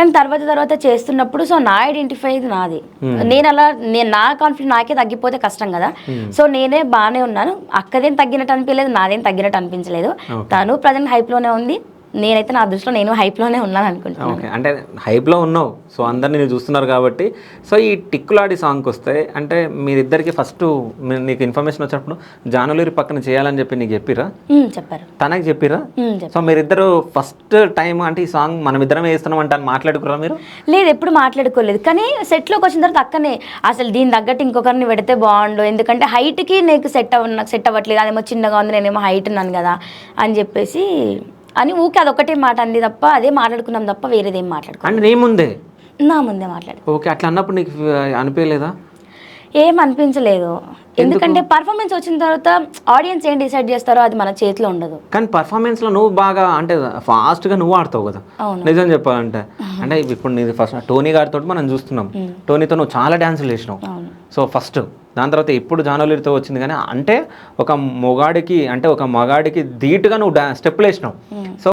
కానీ తర్వాత చేస్తున్నప్పుడు సో నా ఐడెంటిఫై నాది. నేను నా కాన్ఫిడెన్స్ నాకే తగ్గిపోతే కష్టం కదా. సో నేనే బాగానే ఉన్నాను, అక్కదేం తగ్గినట్టు అనిపించలేదు, నాదేం తగ్గినట్టు అనిపించలేదు. తను ప్రజెంట్ హైప్లోనే ఉంది, నేనైతే నా దృష్టిలో నేను హైప్లోనే ఉన్నాను అనుకుంటున్నాను. ఓకే, అంటే హైప్లో ఉన్నావు, సో అందరు నేను చూస్తున్నారు కాబట్టి. సో ఈ టిక్కులాడి సాంగ్కి వస్తే అంటే మీరిద్దరికి ఫస్ట్ నీకు ఇన్ఫర్మేషన్ వచ్చినప్పుడు జానులూరి పక్కన చేయాలని చెప్పి నీకు చెప్పిరా? చెప్పారు. తనకి చెప్పిరా? సో మీరిద్దరు ఫస్ట్ టైం అంటే ఈ సాంగ్ మనం ఇద్దరమే వేస్తున్నాం అంటే అని మాట్లాడుకురా మీరు? లేదు, ఎప్పుడు మాట్లాడుకోలేదు. కానీ సెట్లోకి వచ్చిన తర్వాత అక్కనే అసలు దీని తగ్గట్టు ఇంకొకరిని పెడితే బాగుండు, ఎందుకంటే హైట్కి నాకు సెట్ అవ్వట్లేదు, అదేమో చిన్నగా ఉంది, నేనేమో హైట్ ఉన్నాను కదా అని చెప్పేసి అని ఊకే అదొకటే మాట అంది తప్ప, అదే మాట్లాడుకున్నాం తప్ప వేరేదేం మాట్లాడుకో. అంటే నీ ముందే? నా ముందే మాట్లాడు. ఓకే, అట్లా అన్నప్పుడు నీకు అనిపించలేదా? ఏం అనిపించలేదు, ఎందుకంటే పర్ఫార్మెన్స్ వచ్చిన తర్వాత ఆడియన్స్ ఏం డిసైడ్ చేస్తారో అది మన చేతిలో ఉండదు. కానీ పర్ఫార్మెన్స్లో నువ్వు బాగా అంటే ఫాస్ట్గా నువ్వు ఆడతావు కదా నిజం చెప్పాలంటే. అంటే ఇప్పుడు నీది ఫస్ట్ టోనీ గారితో మనం చూస్తున్నాం, టోనీతో నువ్వు చాలా డ్యాన్సులు వేసినావు. సో ఫస్ట్ దాని తర్వాత ఇప్పుడు జానులూరితో వచ్చింది. కానీ అంటే ఒక మగాడికి ధీటుగా నువ్వు స్టెప్పులు వేసినావు. సో